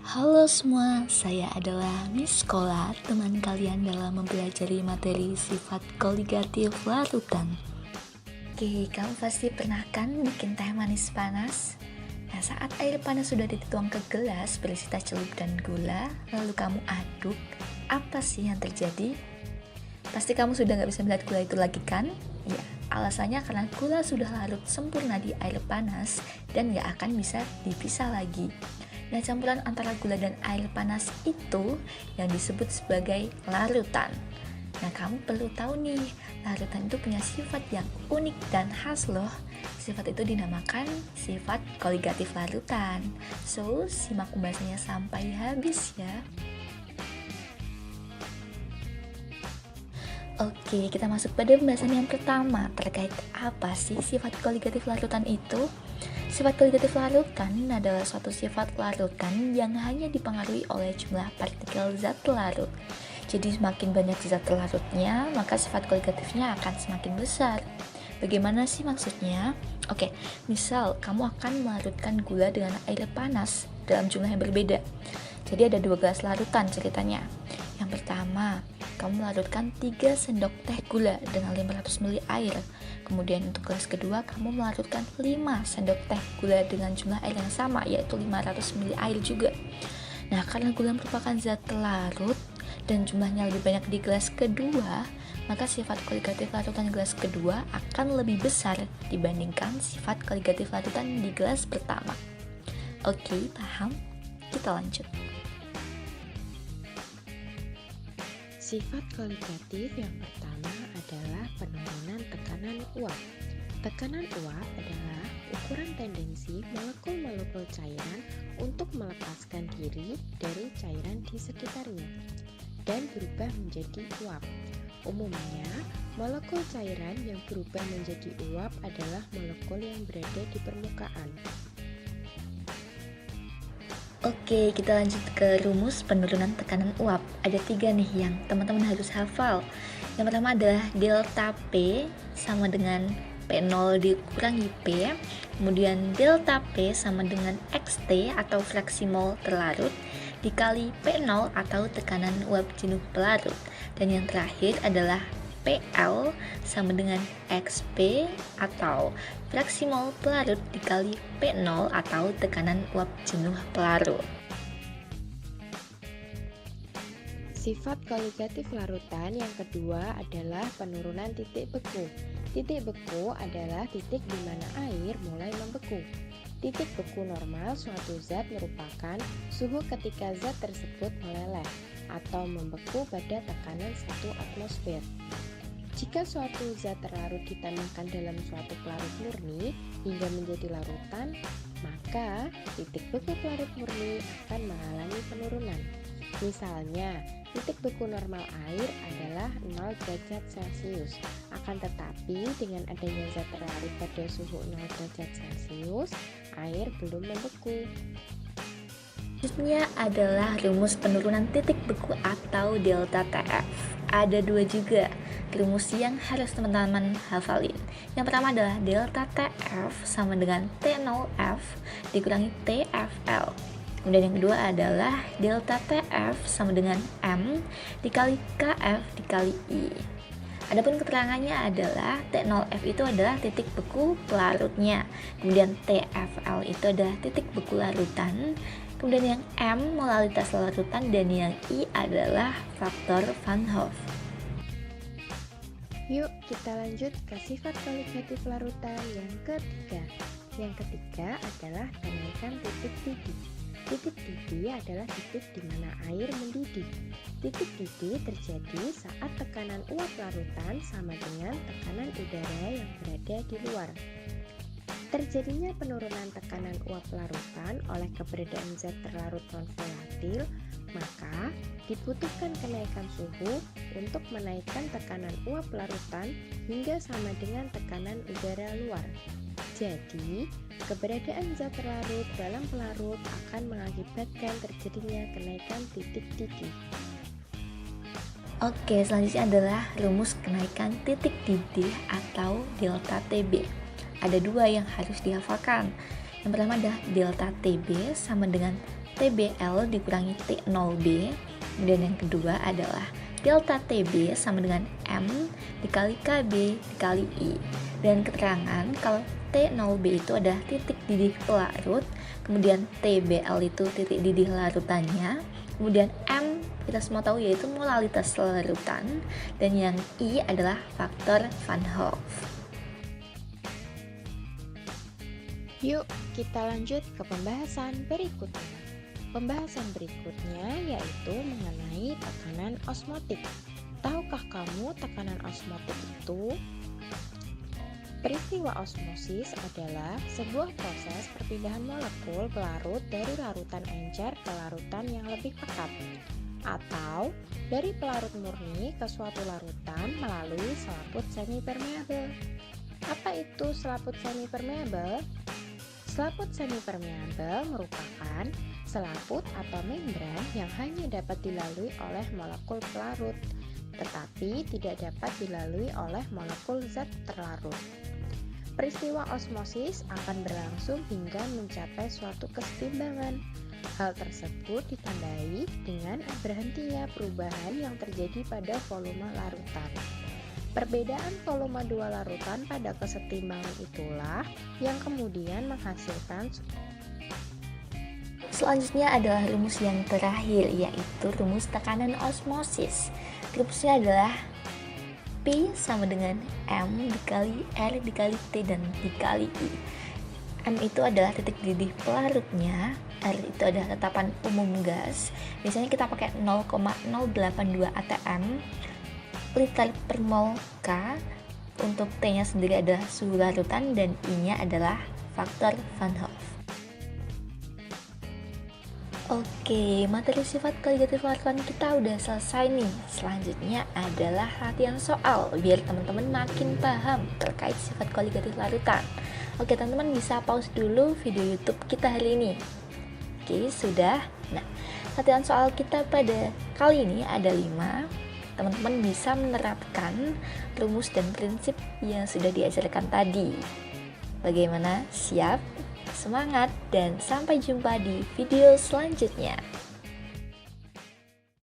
Halo semua, saya adalah Miss Kola, teman kalian dalam mempelajari materi sifat koligatif larutan. Oke, kamu pasti pernah kan bikin teh manis panas? Nah, saat air panas sudah dituang ke gelas berisi teh celup dan gula, lalu kamu aduk, apa sih yang terjadi? Pasti kamu sudah gak bisa melihat gula itu lagi kan? Ya, alasannya karena gula sudah larut sempurna di air panas dan gak akan bisa dipisah lagi. Nah, campuran antara gula dan air panas itu yang disebut sebagai larutan. Nah, kamu perlu tahu nih, larutan itu punya sifat yang unik dan khas loh. Sifat itu dinamakan sifat koligatif larutan. So, simak pembahasannya sampai habis ya. Oke, kita masuk pada pembahasan yang pertama terkait apa sih sifat koligatif larutan itu. Sifat koligatif larutan adalah suatu sifat larutan yang hanya dipengaruhi oleh jumlah partikel zat larut. Jadi semakin banyak zat larutnya, maka sifat koligatifnya akan semakin besar. Bagaimana sih maksudnya? Oke, misal kamu akan melarutkan gula dengan air panas dalam jumlah yang berbeda. Jadi ada 2 gelas larutan ceritanya. Yang pertama, kamu larutkan 3 sendok teh gula dengan 500 ml air. Kemudian untuk gelas kedua, kamu melarutkan 5 sendok teh gula dengan jumlah air yang sama, yaitu 500 ml air juga. Nah, karena gula merupakan zat larut dan jumlahnya lebih banyak di gelas kedua, maka sifat koligatif larutan gelas kedua akan lebih besar dibandingkan sifat koligatif larutan di gelas pertama. Oke, paham? Kita lanjut. Sifat koligatif yang pertama adalah penurunan tekanan uap. Tekanan uap adalah ukuran tendensi molekul-molekul cairan untuk melepaskan diri dari cairan di sekitarnya dan berubah menjadi uap. Umumnya, molekul cairan yang berubah menjadi uap adalah molekul yang berada di permukaan. Oke, kita lanjut ke rumus penurunan tekanan uap. Ada 3 nih yang teman-teman harus hafal. Yang pertama adalah delta P sama dengan P0 dikurangi P. Kemudian delta P sama dengan XT atau fraksi mol terlarut dikali P0 atau tekanan uap jenuh pelarut. Dan yang terakhir adalah PL sama dengan XP atau fraksi mol pelarut dikali P0 atau tekanan uap jenuh pelarut. Sifat koligatif larutan yang kedua adalah penurunan titik beku. Titik beku adalah titik di mana air mulai membeku. Titik beku normal suatu zat merupakan suhu ketika zat tersebut meleleh atau membeku pada tekanan 1 atmosfer. Jika suatu zat terlarut ditambahkan dalam suatu pelarut murni hingga menjadi larutan, maka titik beku pelarut murni akan mengalami penurunan. Misalnya, titik beku normal air adalah 0 derajat Celcius. Akan tetapi, dengan adanya zat terlarut pada suhu 0 derajat Celcius, air belum membeku. Selanjutnya adalah rumus penurunan titik beku atau delta TF. Ada 2 juga rumus yang harus teman-teman hafalin. Yang pertama adalah delta TF sama dengan T0F dikurangi TFL. Kemudian yang kedua adalah delta TF sama dengan M dikali KF dikali I. Adapun keterangannya adalah T0F itu adalah titik beku pelarutnya. Kemudian TFL itu adalah titik beku larutan. Kemudian yang M molaritas larutan dan yang I adalah faktor Van Hoff. Yuk kita lanjut ke sifat koligatif larutan yang ketiga. Yang ketiga adalah kenaikan titik didih. Titik didih adalah titik di mana air mendidih. Titik didih terjadi saat tekanan uap larutan sama dengan tekanan udara yang berada di luar. Terjadinya penurunan tekanan uap larutan oleh keberadaan zat terlarut non-volatil, maka dibutuhkan kenaikan suhu untuk menaikkan tekanan uap larutan hingga sama dengan tekanan udara luar. Jadi, keberadaan zat terlarut dalam pelarut akan mengakibatkan terjadinya kenaikan titik didih. Oke, selanjutnya adalah rumus kenaikan titik didih atau delta TB. Ada 2 yang harus dihafalkan. Yang pertama adalah delta TB sama dengan TBL dikurangi T0B. Kemudian yang kedua adalah delta TB sama dengan M dikali KB dikali I. Dan keterangan kalau T0B itu adalah titik didih pelarut, kemudian TBL itu titik didih larutannya, kemudian M kita semua tahu yaitu molalitas larutan, dan yang I adalah faktor Van Hoff. Yuk, kita lanjut ke pembahasan berikutnya. Pembahasan berikutnya yaitu mengenai tekanan osmotik. Tahukah kamu tekanan osmotik itu? Peristiwa osmosis adalah sebuah proses perpindahan molekul pelarut dari larutan encer ke larutan yang lebih pekat, atau dari pelarut murni ke suatu larutan melalui selaput semipermeabel. Apa itu selaput semipermeabel? Selaput semipermeabel merupakan selaput atau membran yang hanya dapat dilalui oleh molekul pelarut, tetapi tidak dapat dilalui oleh molekul zat terlarut. Peristiwa osmosis akan berlangsung hingga mencapai suatu kesetimbangan. Hal tersebut ditandai dengan berhentinya perubahan yang terjadi pada volume larutan. Perbedaan volume dua larutan pada kesetimbangan itulah yang kemudian menghasilkan. Selanjutnya adalah rumus yang terakhir, yaitu rumus tekanan osmosis. Rumusnya adalah P sama dengan M dikali R dikali T dan dikali I. M itu adalah titik didih pelarutnya, R itu adalah tetapan umum gas. Biasanya kita pakai 0,082 atm liter per mol K. Untuk T-nya sendiri adalah suhu larutan dan I-nya adalah faktor Van Hoff. Oke, materi sifat koligatif larutan kita udah selesai nih. Selanjutnya adalah latihan soal biar teman-teman makin paham terkait sifat koligatif larutan. Oke, teman-teman bisa pause dulu video YouTube kita hari ini. Oke, sudah. Nah, latihan soal kita pada kali ini ada 5. Teman-teman bisa menerapkan rumus dan prinsip yang sudah diajarkan tadi. Bagaimana? Siap? Semangat dan sampai jumpa di video selanjutnya.